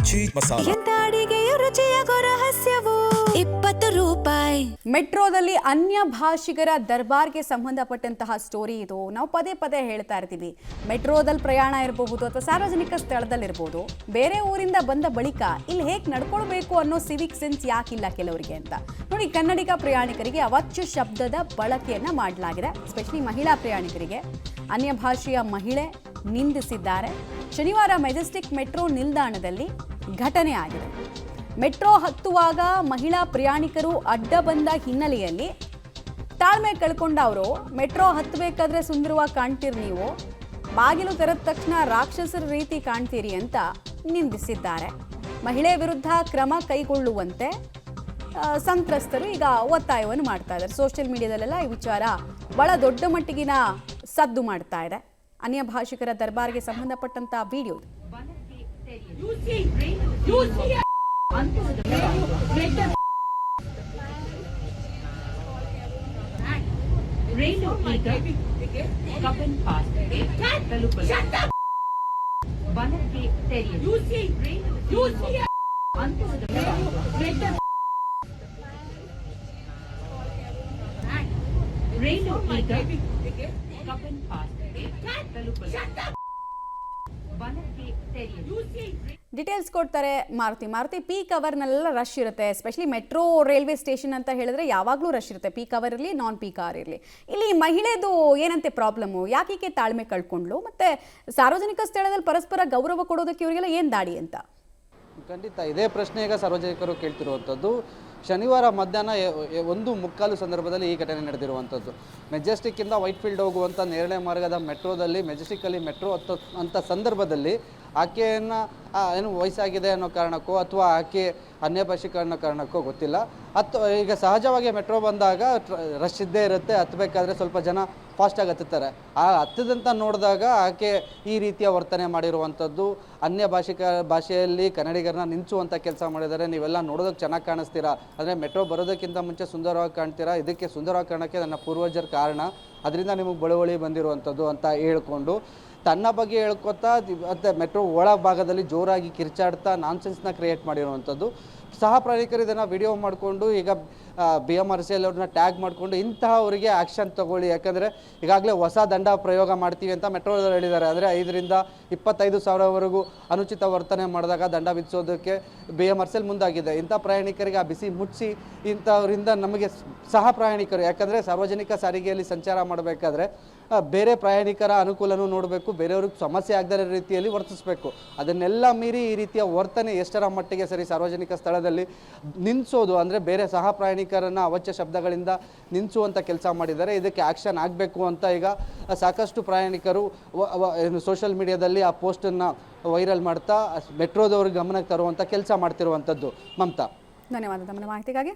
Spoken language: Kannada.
ಚೀಟ್ ಮಸಾಲ. ಎಂತ ಅಡಿಗೆಯ ರುಚಿಯಾಗೋ ರಹಸ್ಯವು 20 ರೂಪಾಯಿ. ಮೆಟ್ರೋದಲ್ಲಿ ಅನ್ಯ ಭಾಷಿಗರ ದರ್ಬಾರ್ಗೆ ಸಂಬಂಧಪಟ್ಟಂತಹ ಸ್ಟೋರಿ ಇದು. ನಾವು ಪದೇ ಪದೇ ಹೇಳ್ತಾ ಇರ್ತೀವಿ, ಮೆಟ್ರೋದಲ್ಲಿ ಪ್ರಯಾಣ ಇರಬಹುದು ಅಥವಾ ಸಾರ್ವಜನಿಕ ಸ್ಥಳದಲ್ಲಿರ್ಬೋದು, ಬೇರೆ ಊರಿಂದ ಬಂದ ಬಳಿಕ ಇಲ್ಲಿ ಹೇಗೆ ನಡ್ಕೊಳ್ಬೇಕು ಅನ್ನೋ ಸಿವಿಕ್ ಸೆನ್ಸ್ ಯಾಕಿಲ್ಲ ಕೆಲವರಿಗೆ ಅಂತ ನೋಡಿ. ಕನ್ನಡಿಗ ಪ್ರಯಾಣಿಕರಿಗೆ ಅವಾಚ್ಯ ಶಬ್ದದ ಬಳಕೆಯನ್ನ ಮಾಡಲಾಗಿದೆ. ಸ್ಪೆಷಲಿ ಮಹಿಳಾ ಪ್ರಯಾಣಿಕರಿಗೆ ಅನ್ಯ ಭಾಷೆಯ ಮಹಿಳೆ ನಿಂದಿಸಿದ್ದಾರೆ. ಶನಿವಾರ ಮೆಜೆಸ್ಟಿಕ್ ಮೆಟ್ರೋ ನಿಲ್ದಾಣದಲ್ಲಿ ಘಟನೆ ಆಗಿದೆ. ಮೆಟ್ರೋ ಹತ್ತುವಾಗ ಮಹಿಳಾ ಪ್ರಯಾಣಿಕರು ಅಡ್ಡ ಬಂದ ಹಿನ್ನೆಲೆಯಲ್ಲಿ ತಾಳ್ಮೆ ಕಳ್ಕೊಂಡ ಅವರು, ಮೆಟ್ರೋ ಹತ್ತಬೇಕಾದ್ರೆ ಸುಂದರವಾಗಿ ಕಾಣ್ತೀರಿ ನೀವು, ಬಾಗಿಲು ತೆರೆದ ತಕ್ಷಣ ರಾಕ್ಷಸರ ರೀತಿ ಕಾಣ್ತೀರಿ ಅಂತ ನಿಂದಿಸಿದ್ದಾರೆ. ಮಹಿಳೆ ವಿರುದ್ಧ ಕ್ರಮ ಕೈಗೊಳ್ಳುವಂತೆ ಸಂತ್ರಸ್ತರು ಈಗ ಒತ್ತಾಯವನ್ನು ಮಾಡ್ತಾ ಇದ್ದಾರೆ. ಸೋಷಿಯಲ್ ಮೀಡಿಯಾದಲ್ಲೆಲ್ಲ ಈ ವಿಚಾರ ಬಹಳ ದೊಡ್ಡ ಮಟ್ಟಿಗಿನ ಸದ್ದು ಮಾಡ್ತಾ ಇದೆ. ಅನ್ಯ ಭಾಷಿಕರ ದರ್ಬಾರ್ಗೆ ಸಂಬಂಧಪಟ್ಟಂತ ವಿಡಿಯೋ ಡೀಟೇಲ್ಸ್ ಕೊಡ್ತಾರೆ ಮಾರುತಿ. ಪೀಕ್ ಅವರ್ನೆಲ್ಲ ರಶ್ ಇರುತ್ತೆ. ಎಸ್ಪೆಷಲಿ ಮೆಟ್ರೋ ರೈಲ್ವೆ ಸ್ಟೇಷನ್ ಅಂತ ಹೇಳಿದ್ರೆ ಯಾವಾಗಲೂ ರಶ್ ಇರುತ್ತೆ, ಪೀಕ್ ಅವರ್ ಇರಲಿ ನಾನ್ ಪೀಕ್ ಅವರ್ ಇರಲಿ. ಇಲ್ಲಿ ಮಹಿಳೆದು ಏನಂತೆ ಪ್ರಾಬ್ಲಮ್ಮು, ಯಾಕೆ ತಾಳ್ಮೆ ಕಳ್ಕೊಂಡ್ಲು, ಮತ್ತೆ ಸಾರ್ವಜನಿಕ ಸ್ಥಳದಲ್ಲಿ ಪರಸ್ಪರ ಗೌರವ ಕೊಡೋದಕ್ಕೆ ಇವರಿಗೆಲ್ಲ ಏನು ದಾಡಿ ಅಂತ? ಖಂಡಿತ ಇದೇ ಪ್ರಶ್ನೆ ಈಗ ಸಾರ್ವಜನಿಕರು ಕೇಳ್ತಿರುವಂಥದ್ದು. ಶನಿವಾರ ಮಧ್ಯಾಹ್ನ 1:45 ಸಂದರ್ಭದಲ್ಲಿ ಈ ಘಟನೆ ನಡೆದಿರುವಂಥದ್ದು. ಮೆಜೆಸ್ಟಿಕ್ಕಿಂದ ವೈಟ್ಫೀಲ್ಡ್ ಹೋಗುವಂಥ ನೇರಳೆ ಮಾರ್ಗದ ಮೆಟ್ರೋದಲ್ಲಿ ಮೆಜೆಸ್ಟಿಕ್ಕಲ್ಲಿ ಮೆಟ್ರೋ ಅಂತ ಸಂದರ್ಭದಲ್ಲಿ ಆಕೆಯನ್ನು ಏನು ವಯಸ್ಸಾಗಿದೆ ಅನ್ನೋ ಕಾರಣಕ್ಕೋ ಅಥವಾ ಆಕೆ ಅನ್ಯ ಭಾಷಿಕ ಅನ್ನೋ ಕಾರಣಕ್ಕೋ ಗೊತ್ತಿಲ್ಲ, ಈಗ ಸಹಜವಾಗಿ ಮೆಟ್ರೋ ಬಂದಾಗ ರಶ್ ಇದ್ದೇ ಇರುತ್ತೆ. ಹತ್ತಬೇಕಾದ್ರೆ ಸ್ವಲ್ಪ ಜನ ಫಾಸ್ಟಾಗಿ ಹತ್ತುತ್ತಾರೆ. ಆ ಹತ್ತದಂತ ನೋಡಿದಾಗ ಆಕೆ ಈ ರೀತಿಯ ವರ್ತನೆ ಮಾಡಿರುವಂಥದ್ದು. ಅನ್ಯ ಭಾಷೆಯಲ್ಲಿ ಕನ್ನಡಿಗರನ್ನ ನಿಲ್ಲಿಸುವಂಥ ಕೆಲಸ ಮಾಡಿದ್ದಾರೆ. ನೀವೆಲ್ಲ ನೋಡೋದಕ್ಕೆ ಚೆನ್ನಾಗಿ ಕಾಣಿಸ್ತೀರಾ, ಅಂದರೆ ಮೆಟ್ರೋ ಬರೋದಕ್ಕಿಂತ ಮುಂಚೆ ಸುಂದರವಾಗಿ ಕಾಣ್ತೀರಾ, ಇದಕ್ಕೆ ಸುಂದರವಾಗಿ ಕಾಣೋಕ್ಕೆ ನನ್ನ ಪೂರ್ವಜರ ಕಾರಣ, ಅದರಿಂದ ನಿಮಗೆ ಬಳುವಳಿ ಬಂದಿರುವಂಥದ್ದು ಅಂತ ಹೇಳ್ಕೊಂಡು ತನ್ನ ಬಗ್ಗೆ ಹೇಳ್ಕೊತಾ ಮತ್ತು ಮೆಟ್ರೋ ಒಳ ಭಾಗದಲ್ಲಿ ಜೋರಾಗಿ ಕಿರ್ಚಾಡ್ತಾ ನಾನ್ಸೆನ್ಸ್ನ ಕ್ರಿಯೇಟ್ ಮಾಡಿರುವಂಥದ್ದು. ಸಹ ಪ್ರಯಾಣಿಕರು ಇದನ್ನು ವಿಡಿಯೋ ಮಾಡಿಕೊಂಡು ಈಗ BMRCL ಅವ್ರನ್ನ ಟ್ಯಾಗ್ ಮಾಡಿಕೊಂಡು ಇಂತಹವರಿಗೆ ಆ್ಯಕ್ಷನ್ ತಗೊಳ್ಳಿ, ಯಾಕಂದರೆ ಈಗಾಗಲೇ ಹೊಸ ದಂಡ ಪ್ರಯೋಗ ಮಾಡ್ತೀವಿ ಅಂತ ಮೆಟ್ರೋದವ್ರು ಹೇಳಿದ್ದಾರೆ. ಅಂದರೆ 5,000 ರಿಂದ 25,000ವರೆಗೂ ಅನುಚಿತ ವರ್ತನೆ ಮಾಡಿದಾಗ ದಂಡ ವಿಧಿಸೋದಕ್ಕೆ BMRCL ಮುಂದಾಗಿದೆ. ಇಂಥ ಪ್ರಯಾಣಿಕರಿಗೆ ಆ ಬಿಸಿ ಮುಟ್ಟಿಸಿ ಇಂಥವರಿಂದ ನಮಗೆ ಸಹ ಪ್ರಯಾಣಿಕರು, ಯಾಕಂದರೆ ಸಾರ್ವಜನಿಕ ಸಾರಿಗೆಯಲ್ಲಿ ಸಂಚಾರ ಮಾಡಬೇಕಾದ್ರೆ ಬೇರೆ ಪ್ರಯಾಣಿಕರ ಅನುಕೂಲನೂ ನೋಡಬೇಕು, ಬೇರೆಯವ್ರಿಗೆ ಸಮಸ್ಯೆ ಆಗದ ರೀತಿಯಲ್ಲಿ ವರ್ತಿಸಬೇಕು. ಅದನ್ನೆಲ್ಲ ಮೀರಿ ಈ ರೀತಿಯ ವರ್ತನೆ ಎಷ್ಟರ ಮಟ್ಟಿಗೆ ಸರಿ? ಸಾರ್ವಜನಿಕ ಸ್ಥಳದಲ್ಲಿ ನಿಲ್ಲಿಸೋದು ಅಂದರೆ ಬೇರೆ ಸಹ ಪ್ರಯಾಣಿಕರನ್ನು ಅವಾಚ್ಯ ಶಬ್ದಗಳಿಂದ ನಿಲ್ಲಿಸುವಂಥ ಕೆಲಸ ಮಾಡಿದ್ದಾರೆ. ಇದಕ್ಕೆ ಆ್ಯಕ್ಷನ್ ಆಗಬೇಕು ಅಂತ ಈಗ ಸಾಕಷ್ಟು ಪ್ರಯಾಣಿಕರು ಸೋಷಿಯಲ್ ಮೀಡಿಯಾದಲ್ಲಿ ಆ ಪೋಸ್ಟನ್ನು ವೈರಲ್ ಮಾಡ್ತಾ ಮೆಟ್ರೋದವ್ರಿಗೆ ಗಮನಕ್ಕೆ ತರುವಂಥ ಕೆಲಸ ಮಾಡ್ತಿರುವಂಥದ್ದು. ಮಮತಾ, ಧನ್ಯವಾದ ತಮ್ಮ ಮಾಹಿತಿಗಾಗಿ.